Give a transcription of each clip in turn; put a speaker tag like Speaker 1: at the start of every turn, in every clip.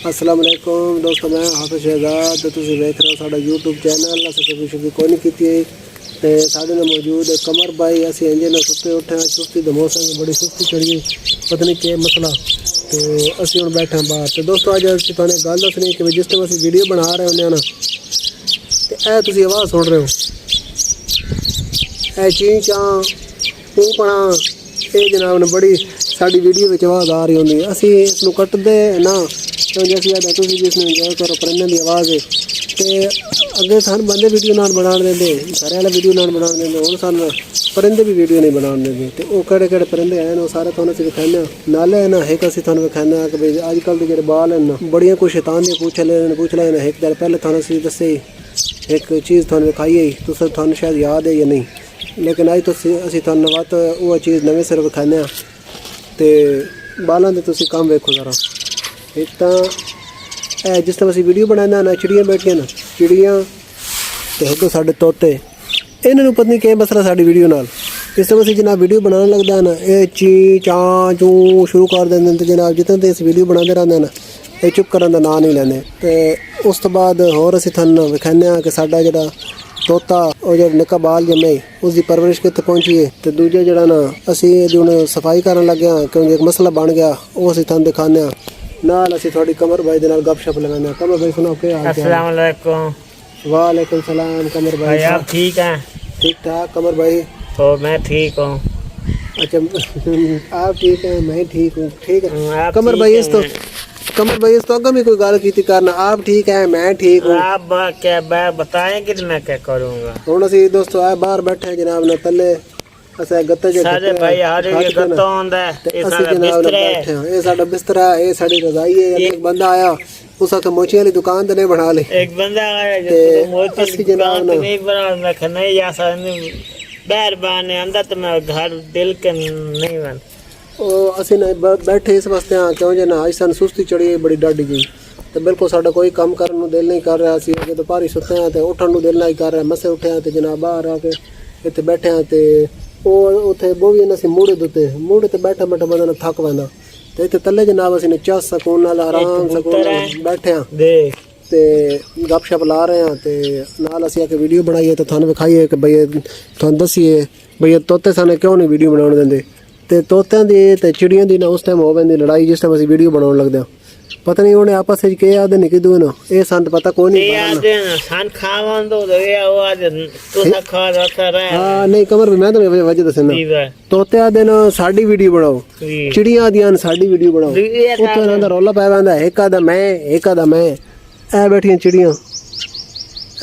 Speaker 1: अस्सलाम वालेकुम दोस्तों, मैं हाफिज़ शहजाद तो तुम देख रहे हो साडा यूट्यूब चैनल। असं कभी कोई नहीं की तो साढ़े में मौजूद है कमर भाई। असं इंजे ना सुते उठे सुस्ती तो मौसम में बड़ी सुस्ती चढ़ी गई, पता नहीं क्या मसला। तो असं हम बैठे हैं बाहर। तो दोस्तों अज असं तुझे गल दसनी कि जिस टाइम असं वीडियो बना रहे होंगे ना, तो यह तुम आवाज़ सुन रहे हो, ए ची चां तू पढ़ा ये जनाब ने बड़ी साड़ी वीडियो में आवाज़ आ रही होंगी। असी इसनों कटते ना क्योंकि असं आदा तुम भी इसमें इंजॉय करो, परिंदे की आवाज़ है। तो अगे सन बंदे वीडियो ना बना देंगे, घर वाले वीडियो ना बना देंगे, हूँ सन परिंदे भी वीडियो नहीं बना देंगे। तो वो केड़े केड़े परिंदे हैं वो सारे थोड़े असं विखाने नाले है ना। एक असं थोड़ा विखाने कि भाई अजकल के जो बाल हैं ना बड़िया कुछ शैतान दी पूछ ले ना। एक दिन पहले थाने असं दसे एक चीज़ थाने विखाई है, तो थाने शायद याद है या नहीं, लेकिन अज तो असं थाने बात वो चीज़ नवे सिर विखाने। तो बालों के तुम काम वेखो जरा। एक तो जिस तरह असं वीडियो बनाना ना, चिड़ियाँ बैठिया ना, चिड़ियाँ तो एक साढ़े तोते, इन्होंने पता नहीं क्या मसला साड़ी वीडियो नाल। इस तरह असं जनाब वीडियो बनाने लगता है ना, ये ची चां चू शुरू कर देंगे। तो जनाब जितने तो इस वीडियो बनाते रहते ना, ये चुप करने का नाम नहीं लेंगे। तो उस तो बाद होर असं थानू विखाने कि साडा जो तोता और जो निक्का बाल जमे उसकी परवरिश कितने पहुँची है। तो दूजा जरा ना असी जो सफाई कर लगे क्योंकि एक मसला बन गया, वो असं थानू दिखाने नाल। असी थोड़ी कमर भाई दे नाल गपशप लगाने। कमर भाई सुनाओ क्या हाल?
Speaker 2: अस्सलाम वालेकुम।
Speaker 1: वालेकुम सलाम। कमर भाई
Speaker 2: आप ठीक हैं?
Speaker 1: ठीक ठाक कमर भाई।
Speaker 2: तो मैं ठीक हूँ।
Speaker 1: अच्छा आप ठीक हैं, मैं ठीक हूँ। ठीक है कमर
Speaker 2: ठीक
Speaker 1: भाई।
Speaker 2: है
Speaker 1: इस तो कमर भाई इस तो अगर भी कोई गल की करना, आप ठीक है मैं ठीक हूँ।
Speaker 2: आप क्या बताएं कि मैं क्या करूँगा।
Speaker 1: हूँ असी दोस्तों आए बाहर बैठे हैं जनाब ने तले असा गत्ते जो
Speaker 2: सारे भाई हर एक गत्ता होंदा है। ये सारा बिस्तर है,
Speaker 1: ये साडा बिस्तरा है, ये साडी रजाई है। एक बंदा आया उस आके मोची वाली दुकान तो नहीं बना ली।
Speaker 2: एक बंदा आया जो मोची वाली दुकान तो नहीं बना, मैं कहा नहीं ऐसा नहीं बाहर बाने अंदर तो मैं घर दिल के नहीं बन।
Speaker 1: असं बैठे इस वास्ते हाँ क्यों जो ना अज सन सुस्ती चढ़ी बड़ी डाढ़ी गई। तो बिल्कुल साडा कोई काम करने को दिल नहीं कर रहा। असी अगे दोपहरी सुते हैं तो उठन को दिल नहीं कर रहा। मसे उठे हैं तो जनाब बाहर आके इतने बैठे हैं तो उथे बोवी असी मूड़े दुते मूड़े तो बैठा बैठा बंदा थक पैंदा। तो इतने तले जनाब असी चाह सकून नाल आराम सकून बैठे हैं ते गपशप ला रहे हैं। तो नाल असी आके वीडियो बनाइए तो थानू विखाइए कि भाई थानू दसीए भाई तोते साने क्यों नहीं वीडियो बनाने देंगे। तो तोतियां दी ते चिड़ियां दी ना उस टाइम हो पैंदी लड़ाई जिस टाइम असी वीडियो बनाने लगदे। पता नहीं उन्हें आपस में के आदे नहीं किदू ना ये संत पता कोई नहीं। हाँ नहीं कमर मैं तो वजह दसना तोते आदे ना साडी वीडियो बनाओ, चिड़ियां आदियां साडी वीडियो बनाओ। उत्थे इन्हां दा रौला पै पैंदा एक आदा मैं एक आदा मैं। ऐ बैठियां चिड़ियां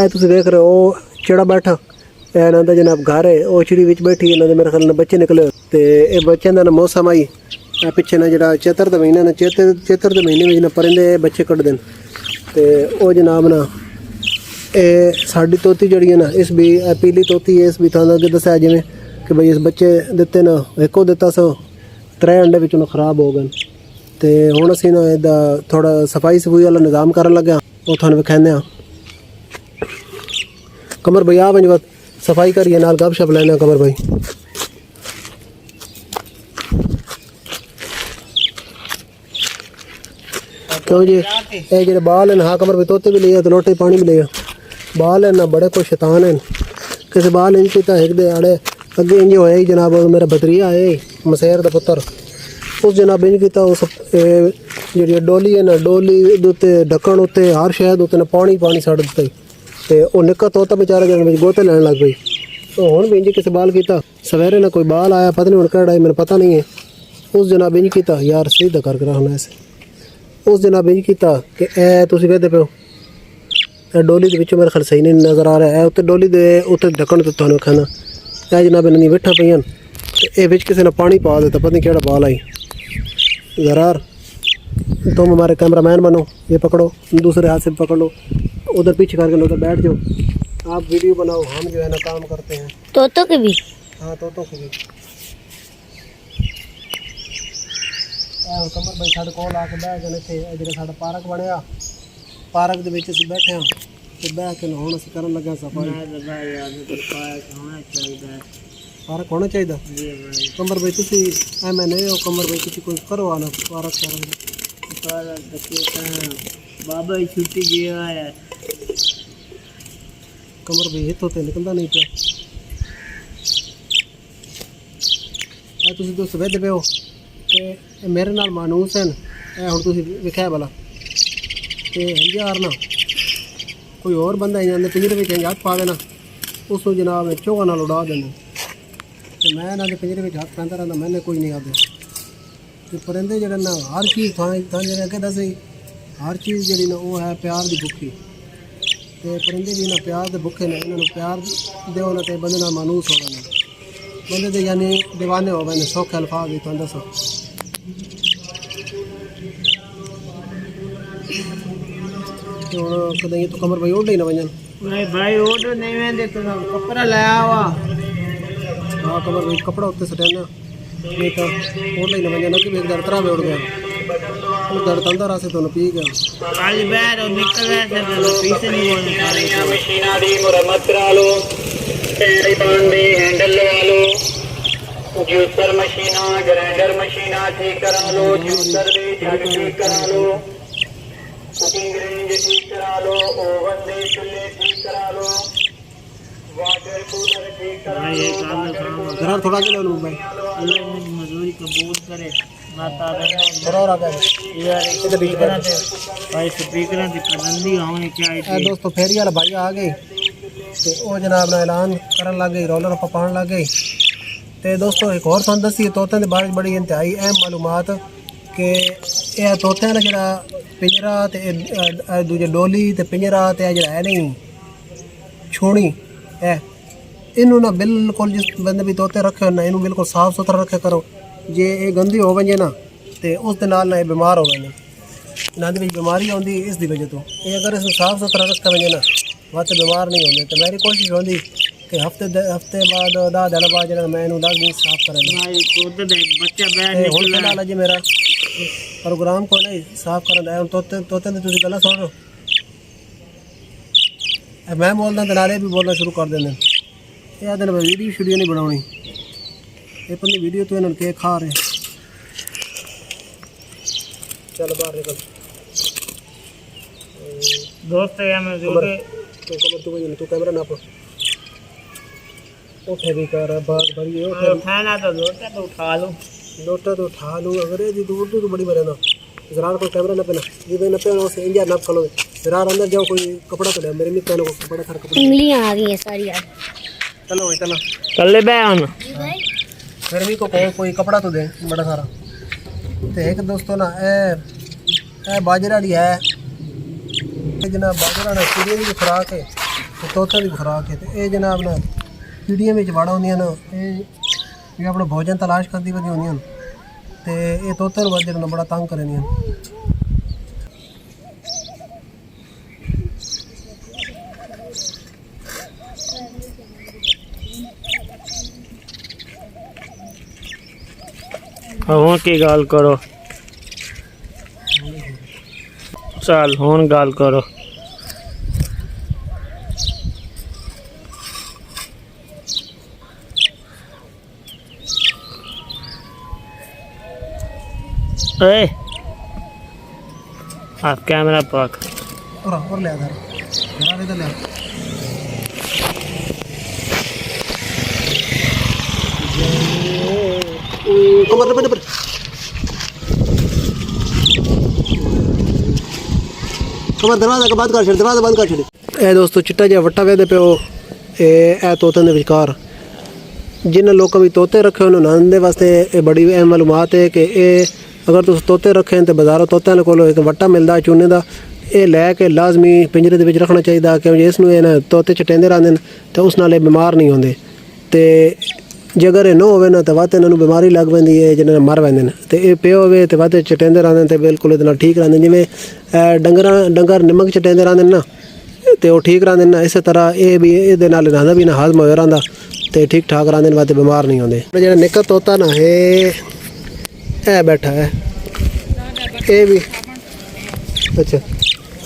Speaker 1: ऐ तुसीं देख रहे हो चिड़ा बैठा इन्हां दा जनाब घर है। वो चिड़ी विच बैठी इन्हां दे मेरे ख्याल बच्चे निकले ते ये बच्चों का ना मौसम आई पिछे ना जरा चेतर का महीना ना चेतर के महीने में ना परिंदे बच्चे कट देन। तो वो जनाब ना ये साड़ी तोती जड़ी है ना इस भी पीली तोती है। इस भी थाना अगे दसाया जिमें कि भाई इस बच्चे दिते ना एको दिता सो 3 अंडे विचों खराब हो गए। तो हुण असीं ना इदा थोड़ा सफाई सफूई वाला निज़ाम करन लगे वो थानू विखाने। कमर भाई आ पंज सफाई करिए नाल गपशप लैने कमर भाई। क्यों जी ये जो बाल हैं हाँ कमर भाई तोते भी ले तो लोटे पानी भी ले बाल हैं ना बड़े कोई शैतान हैं। किसी बाल इंज किया एक दे आड़े अगे इंज होया ही जनाब मेरा भतरीआ है मसेर का पुत्र उस जनाब इंज किया उस जी डोली है ना डोली उत्ते ढक्कन उत्ते हर शहद उत्ते पानी पानी सड़ दिता। तो वह निक्का तोता बेचारा जन गोते लैन लग गई। तो हुण भी इंज किसी बाल किया सवेरे ना कोई बाल आया पता नहीं हुण केड़ा मैंने पता नहीं है। उस जनाब इंज किया यार सीधा करके रखना ऐसे। उस जनाब इंज किया कि ए तुसीं कहते पे हो डोली के विचों मेरे ख्याल सही नहीं नज़र आ रहा है। उत्ते डोली दे उत्ते ढक्कन तो थानू खाना ए जनाब इन्हें बैठा पईन तो ये विच किसी ने पानी पा दिता पता नहीं केड़ा बाल आई। ज़रार तुम हमारे कैमरामैन बनो, ये पकड़ो दूसरे हाथ से पकड़ लो उधर पीछे करके लो उधर बैठ जाओ आप वीडियो बनाओ हम जो है ना काम करते हैं।
Speaker 2: तोतों के भी
Speaker 1: हाँ तोतों के भी। कमर भाई साढ़े कोल आके बह गए इतने जो साढ़ा पार्क बनया पार्क के असीं बैठे हाँ तो बह के हुण असीं करन लगे सफाई। पार्क होना चाहिए। कमर भाई तुसीं मैं नहीं हो कमर भाई तुसीं कोई करो आना पार्क
Speaker 2: सारा तकलीफ बाबा ही छुट्टी गया है
Speaker 1: कमर भी हित होते निकलता नहीं पिया ਇਹ ਤੁਸੀਂ ਦੋਸਤ ਵੇਖਦੇ ਪਏ ਹੋ ਕਿ ਇਹ ਮੇਰੇ ਨਾਲ ਮਾਨੂਸ ਹਨ ਇਹ ਹੁਣ ਤੁਸੀਂ ਵੇਖਿਆ ਭਲਾ ਤੇ ਹਜ਼ਾਰ ਨਾ ਕੋਈ ਹੋਰ ਬੰਦਾ ਹੀ ਜਾਂਦੇ ਪਿੰਜਰੇ ਵਿੱਚ ਹੱਥ ਪਾ ਦੇਣਾ ਉਸ ਨੂੰ ਜਨਾਬ ਚੋਗਾ ਨਾਲ ਉਡਾ ਦੇਣਾ ਤੇ ਮੈਂ ਇਹਨਾਂ ਦੇ ਪਿੰਜਰੇ ਵਿੱਚ ਹੱਥ ਪਾਉਂਦਾ ਰਹਿੰਦਾ ਮੈਨੇ ਕੋਈ ਨਹੀਂ ਆਦੇ ਤੇ ਪਰਿੰਦੇ ਜਿਹੜੇ ਨਾ ਹਰ ਚੀਜ਼ ਥਾਂ ਜਿਹੜੇ ਅੱਗੇ ਦੱਸੇ ਹਰ ਚੀਜ਼ ਜਿਹੜੀ ਨਾ ਉਹ ਹੈ ਪਿਆਰ ਦੀ ਭੁੱਖੀ ਤੇ ਪਰਿੰਦੇ ਵੀ ਨਾ ਪਿਆਰ ਦੇ ਭੁੱਖੇ ਨੇ ਇਹਨਾਂ ਨੂੰ ਪਿਆਰ ਦਿਓ ਨਾ ਤੇ ਬੰਦੇ ਨਾਲ ਮਾਨੂਸ ਹੋਵੇ ਨਾ ਬੰਦੇ ਦੇ ਯਾਨੀ دیਵਾਨੇ ਹੋਵੇ ਨੇ ਸੌਖੇ ਅਲਫਾਜ਼ ਵੀ ਤੁਹਾਨੂੰ ਦੱਸੋ ਤੇ ਹੁਣ ਕਦੇ ਤੂੰ ਕਮਰ ਭਾਈ ਉੱਡੇ ਨਾ ਵੰਜਨ
Speaker 2: नहीं भाई ऑर्डर नहीं वेंदे तो कपड़ा लाया हुआ
Speaker 1: हाँ कमर भाई कपड़ा उत्ते सटेना नहीं तो ओढ़ ही ना वंजन कि एक दर तरह में उड़ गया दर तंदा रासे तो पी गया
Speaker 2: खाली बैर और निकल गए थे तो पीछे नहीं बोलने
Speaker 3: मशीना दी मुरम्मत करा लो पान दी हैंडल लगा लो जूसर मशीना ग्राइंडर मशीना ठीक करा लो जूसर दी जग ठीक करा लो कुकिंग रेंज ठीक करा लो ओवन दे चूल्हे ठीक करा लो वाटर कूलर ठीक करा
Speaker 2: ये
Speaker 3: लो
Speaker 2: काम
Speaker 1: जरा थोड़ा के ले लो भाई
Speaker 2: अल्लाह मेरी मजदूरी कबूल करे माता
Speaker 1: थोड़ा और आ गया
Speaker 2: यार स्पीकर से भाई स्पीकर से पसंदी होनी चाहिए
Speaker 1: दोस्तों फेरी वाला भाई आ गए तो वो जनाब ना ऐलान करन लग गई रोलर पाउन लग गई तो दोस्तों एक और तुहानू दसी तोते के बारे बड़ी इंतहाई अहम मालूमात कि यह तोते का जरा पिंजरा ते दूजे डोली ते पिंजरा ते जरा है नहीं छूनी है इनू ना बिल्कुल जिस बंदे भी तोते रखे ना इनू बिल्कुल साफ सुथरा रखे करो जे ये गंदी हो वजे ना तो उस दे नाल ना ये बीमार हो गए इन्हों की बीमारी आती इस दी वजह तो ये अगर इस साफ सुथरा रखे वजे ना वह तो बीमार नहीं होंगे तो मेरी कोशिश होती कि हफ्ते बाद 10 दिन बाद जो मैं इनू 10 दिन साफ करें
Speaker 2: भाई तोते दे बच्चा बैठ
Speaker 1: ਹੁਣ
Speaker 2: निकल
Speaker 1: ਫਿਲਹਾਲ ਅਜੇ ਮੇਰਾ ਪ੍ਰੋਗਰਾਮ ਕੋਈ ਨਹੀਂ ਸਾਫ਼ ਕਰਨ ਦਾ ਹੁਣ ਤੋਤੇ ਦੀ ਤੁਸੀਂ ਗੱਲਾਂ ਸੁਣ ਲਓ ਮੈਂ ਬੋਲਦਾ ਤੇ ਨਾਲੇ ਵੀ ਬੋਲਣਾ ਸ਼ੁਰੂ ਕਰ ਦਿੰਦੇ ਇਹ ਆਦਨ ਵੀਡੀਓ ਨਹੀਂ ਬਣਾਉਣੀ ਇਹ ਪੰਨੀ ਵੀਡੀਓ ਤੋਂ ਇਹਨਾਂ ਨੂੰ ਕੇਕ ਖਾ ਰਹੇ ਚੱਲ ਬਾਹਰ ਨਿਕਲ
Speaker 2: दोस्त है मैं जो के
Speaker 1: ਤੂੰ ਕਮਰ ਤੂੰ ਵਜਨ ਤੂੰ ਕੈਮਰਾ ਨਾਪ उठे भी कर बाग भरी
Speaker 2: उठाना तो लोटा तो उठा लो
Speaker 1: लोटा तो उठा लूँ अगर ये दूर तो बड़ी बड़े ना जरार कोई कैमरा न पेना जी न पेना उसे इंजर न खोलो जरार अंदर जाओ कोई कपड़ा तो ले मेरे मित्र को कपड़ा सारा कपड़ा
Speaker 4: उंगलियां आ रही हैं सारी यार
Speaker 1: चलो भाई चलो
Speaker 2: कर ले बैन
Speaker 1: गर्मी को कोई कपड़ा तो दे बड़ा सारा तो एक दोस्तों ना ए बाजरा ली है जनाब बाजरा ना चिड़िया की खुराक है तोते की खुराक है तो ये जनाब ना चिड़िया में वड़ होंगे ना ये अपना भोजन तलाश करती वही होंगे तो ये तोते वजह ना बड़ा तंग करें
Speaker 2: हुन की गाल करो चल हुन गाल करो ए आप कैमरा पाक
Speaker 1: और ले आधार जरा इधर ले कमर पे कमर दरवाजा बंद कर छड़ दरवाजा बंद कर छड़ ए दोस्तों चिट्टा जिहा वट्टा वेदे पियो ए तोतन दे विचकार जिन्हें लोगों भी तोते रखे उन्होंने वास्ते ये बड़ी अहम मालूमात है कि अगर तुम तोते रखे तो बाजारों तोतों को एक वट्टा मिलता चूने का ये लैके लाजमी पिंजरे के रखना चाहिए क्योंकि इसनों तोते चटेंदे रहते हैं तो उस नाल बीमार नहीं होंगे तो जे अगर ये न हो तो वत इन्होंने बीमारी लग पैंदी है जिन्हें मर पैंदे तो ये पे हो तो वत चटेंदे रहते हैं तो बिल्कुल ये ठीक रहते जिमें डंगर निमक चटेंदे रहते ना तो ठीक रहते ना इस तरह ये भी ये रहता भी ना हाजम हो रहा तो ठीक ठाक रहते हैं वत बीमार नहीं होंगे जो निक्का तोता ना है बैठा है ये भी अच्छा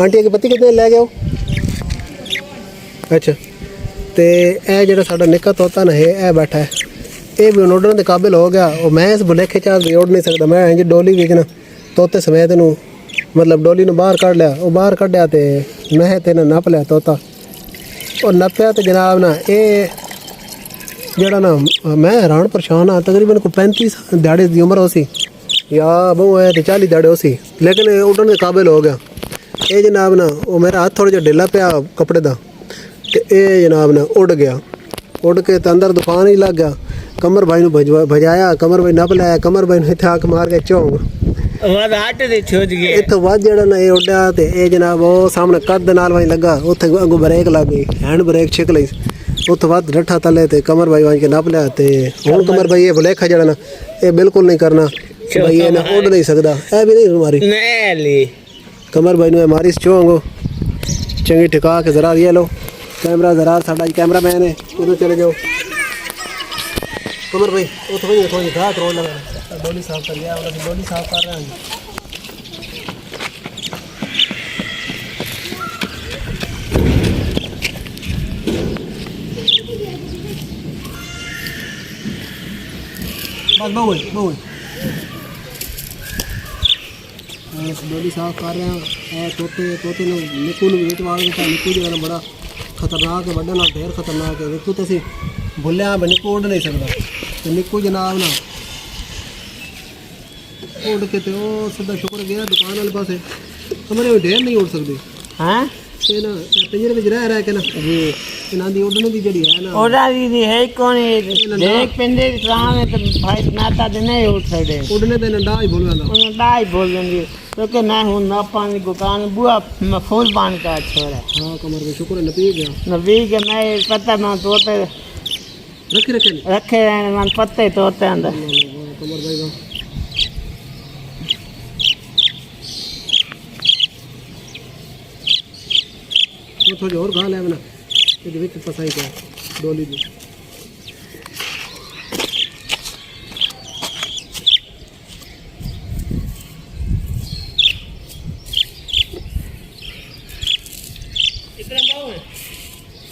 Speaker 1: आंटी की पत्ती कितने लै गए हो अच्छा तो यह जो साडा निक्का तोता ना है बैठा है ये भी उड़न के काबिल हो गया और मैं इस भुलेखे चाह भी उड़ नहीं सकता मैं इंज डोली बेचना तोते समेत नूं मतलब डोली ਨੂੰ ਬਾਹਰ ਕੱਢ ਲਿਆ ਉਹ ਬਾਹਰ ਕੱਢਿਆ ਤੇ ਮੈਂ ਤੇ ਨੱਪ ਲਿਆ ਤੋਤਾ ਉਹ ਨੱਪਿਆ ਤੇ ਜਨਾਬ ਨਾ ਇਹ ਜਿਹੜਾ ਨਾ ਮੈਂ ਹੈਰਾਨ ਪਰੇਸ਼ਾਨ ਆ ਤਕਰੀਬਨ ਕੋਈ 35 ਦਿਹਾੜੇ ਦੀ ਉਮਰ ਹੋਸੀ या बहु है तो 40 दाड़े उसी लेकिन उड़न के काबिल हो गया ये जनाब ना वो मेरा हाथ थोड़ा जिहा ढिला पिया कपड़े का तो ये जनाब ना उड़ गया उड़ के तो अंदर दुकान ही लग गया कमर भाई भजाया कमर भाई नप लाया कमर भाई इत्थे आक मार के चौंग इतों बाद जरा ना ये उड्या तो ये जनाब वो सामने कद नाल भाई लगा उत्थे अगों ब्रेक लग गई हैंड ब्रेक छिक लई उत्थों बाद डठा थले तो कमर भाई वांज के नप लिया तो हुण कमर भाई ये भुलेखा जरा ना ये बिल्कुल नहीं करना भाई ये ना उड़ नहीं सकता है भी नहीं हमारी कमर भाई ने मारी चोंगो चंगी ठिका के जरा ये लो कैमरा जरा साडा कैमरा मैन है उधर चले जाओ कमर भाई वो तो भाई थोड़ी घाट रोड लगा डोली साफ कर लिया वाला डोली साफ कर रहे हैं बस बहुत डोली साफ कर रहे हैं तोते ने निकू ने बेच वाल दिता निकू जो बड़ा खतरनाक है बड़ा ना ढेर खतरनाक है निकू तो असी भुलिया भी निकू उड़ नहीं सकता तो निकू जनाब ना उड़ के तो सीधा शुक्र गया दुकान वाले पासे कमरे में ढेर नहीं उड़ सकते
Speaker 2: हाँ
Speaker 1: ये ना पिंजरे में रह के ना जी इन्हां दी उड़ने दी जड़ी है ना
Speaker 2: ओड़ा दी है कौन देख पिंडे सामने तो भाई नाता दे नहीं उठ सकते
Speaker 1: उड़ने ते डा ही बोल जांदा
Speaker 2: उन्हें डाई बोल देंगे क्योंकि मैं हूं ना पानी दुकान बुआ मैं फूल पान का छोरा
Speaker 1: हां कमर में शुक्र है नपी गया
Speaker 2: नबी के मैं पता मैं तोते रखे रहने मन पत्ते तोते अंदर
Speaker 1: कमर भाई का वो थोड़ी और घाल है ना ये विच फसाई क्या डोली दी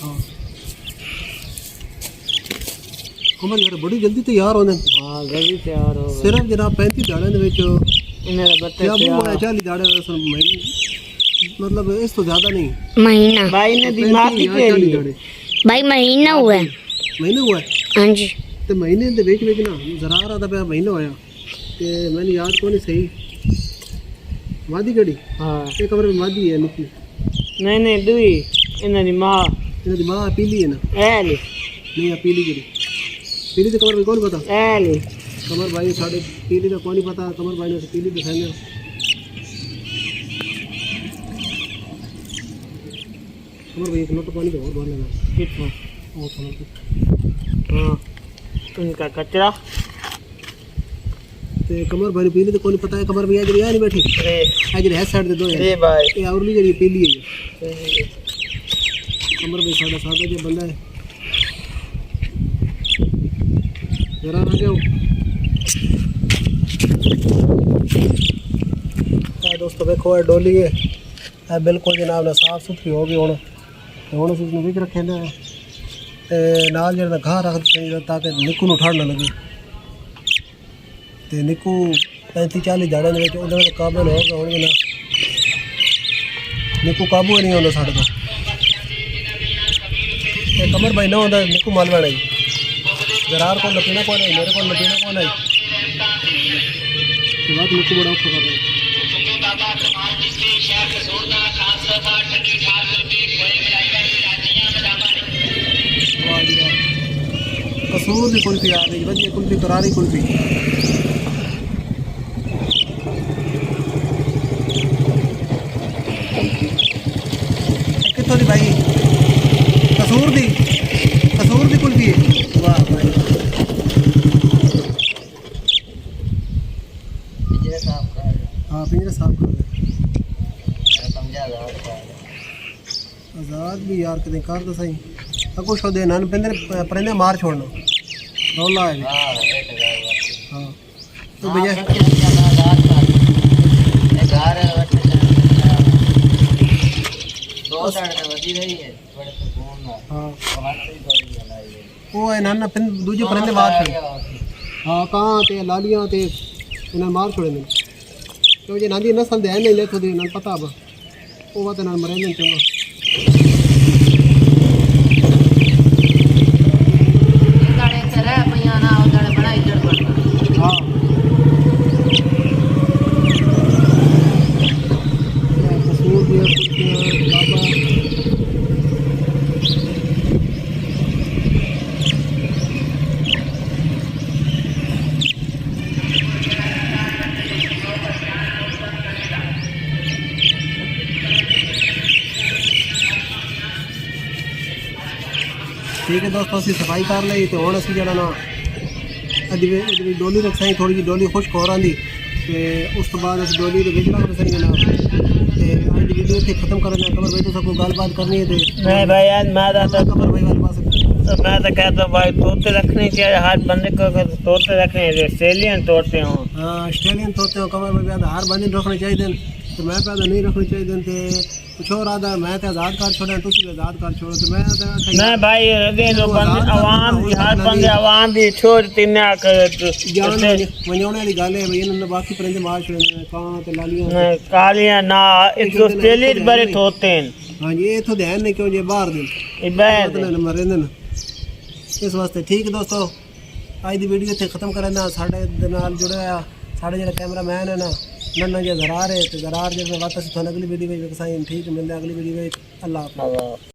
Speaker 1: हाँ कमर यार बड़ी जल्दी तैयार होने
Speaker 2: हां जल्दी तैयार हो
Speaker 1: सिर्फ जनाब 35 दाड़े दे विच
Speaker 2: इन्हें बत्ते
Speaker 1: क्या वो 40 दाड़े मतलब इस तो ज्यादा नहीं
Speaker 4: महीना
Speaker 2: भाई ने दिमाग की के लिए
Speaker 4: भाई महीना हुआ है
Speaker 1: महीना हुआ है
Speaker 4: हाँ जी
Speaker 1: तो महीने दे विच ना जरा रहा था पे महीना होया ते मैंने याद को नहीं सही वादी गड़ी
Speaker 2: हां
Speaker 1: ये कमरे में वादी है निकी
Speaker 2: नहीं दुई इन्हें दी मां
Speaker 1: इन्हें दी मां पीली है ना
Speaker 2: एली
Speaker 1: नहीं है पीली गड़ी पीली तो कमर में कौन पता
Speaker 2: एली
Speaker 1: कमर भाई साढ़े पीली का कौन नहीं पता कमर भाई ने पीली दिखाएंगे कमर भाई एक नोट पानी का और भर लेना
Speaker 2: कितना
Speaker 1: वो थोड़ा
Speaker 2: हां उनका कचरा
Speaker 1: ते कमर भाई पीली तो कौन पता है कमर भैया जरी नहीं बैठी
Speaker 2: रे
Speaker 1: आज है साइड दे दो
Speaker 2: रे भाई
Speaker 1: ये औरली जरी पीली है कमर भाई सादा जो बंदा है जरा आ जाओ दोस्तों देखो डोली है बिल्कुल जनाब ना साफ सुथरी हो गई हूँ हम उसमें विच रखे ने नाल जो घाह रख दें ताकि निकू नूं ठंड ना लगे तो निकू 35-40 दाड़े के काबिल हो गया हूँ ना निकू काबू नहीं आता साढ़े को कमर भाई ना होता निकू माल बैठा जी जरार को लपीना कौन है मेरे को लपीना कौन है बात निकू बड़ा औखा कर रहा है कसूर की कुल्फी आ गई बस ये कुल्फी करारी कुल्फी कितों दी भाई कसूर दी कुल्फी है वाह भाई हाँ पिंजरा साफ कर आज़ाद भी यार कदें कर तो सही अगो छो देना परिंदे मार छोड़ना रौला है हाँ तो भैया हाँ वो है ना दूजे परिंदे मार छोड़े हाँ कहाँ ते लालियाँ ते उन्हें मार छोड़े मैंने ਕਿਉਂ ਜੇ ਨਾਂਦੀ ਨਸਲ ਦੇ ਨਹੀਂ ਲੈ ਤੁਹਾਡੇ ਨਾਲ ਪਤਾ ਬਾ ਉਹ ਵਾਤੇ ਨਾਲ ਮਰੇ ਨਹੀਂ ਚੰਗਾ
Speaker 5: ਦਾੜੇ ਕਰੇ ਪਈਆਂ ਨਾ ਉਹ ਦਾੜੇ ਬੜਾ ਇੱਜ਼ਤ ਕਰਦਾ
Speaker 1: ਹਾਂ ਕਸੂਰ ਦੀਆਂ ਕੁੱਤੀਆਂ ਬਾਬਾ ठीक है दोस्तों असं सफाई कर ली तो हम असी जरा ना अभी डोली रखाई थोड़ी जी डोली खुश्क हो रही तो उस तो बाद अस डोली के बिच रख सकेंगे ना तो अज वीडियो इतने खत्म करना कमर भाई तो कोई गलबात करनी है
Speaker 2: नहीं भाई आज मैं तो
Speaker 1: कमर भाई वाले पास
Speaker 2: मैं तो कहता हूँ भाई तोते रखने चाहिए हर बंदे को अगर तोते रखने हैं ऑस्ट्रेलियन तोते हों
Speaker 1: हाँ ऑस्ट्रेलियन तोते हो कमर भाई प्यादा हर बंदे रखने चाहिए तो मैं प्यादा नहीं रखने चाहिए तो कुछ और आदा मैं तो आज़ाद कर छोड़ा तुम भी आज़ाद कर छोड़ो तो मैं
Speaker 2: नहीं भाई अगे तो बंदे आवाम की हर बंदे आवाम की छोड़ तीन
Speaker 1: जान वजोने वाली गल है भाई इन्होंने बाकी परिंदे मार छोड़े कां ते लालियां
Speaker 2: कालियां ना इस ऑस्ट्रेलिया बड़े तोते हैं
Speaker 1: हाँ जी इथों ध्यान नहीं क्यों जे बाहर दिन
Speaker 2: इधर
Speaker 1: मरे दिन इस वास्ते ठीक है दोस्तों आज की वीडियो इतने खत्म करना साढ़े नाल जुड़े आ साढ़े जो कैमरा मैन है ना नन्ना जो ज़रार है तो ज़रार जब वापस अगली वीडियो में ठीक मिलते अगली वीडियो में अल्लाह हाफ़िज़।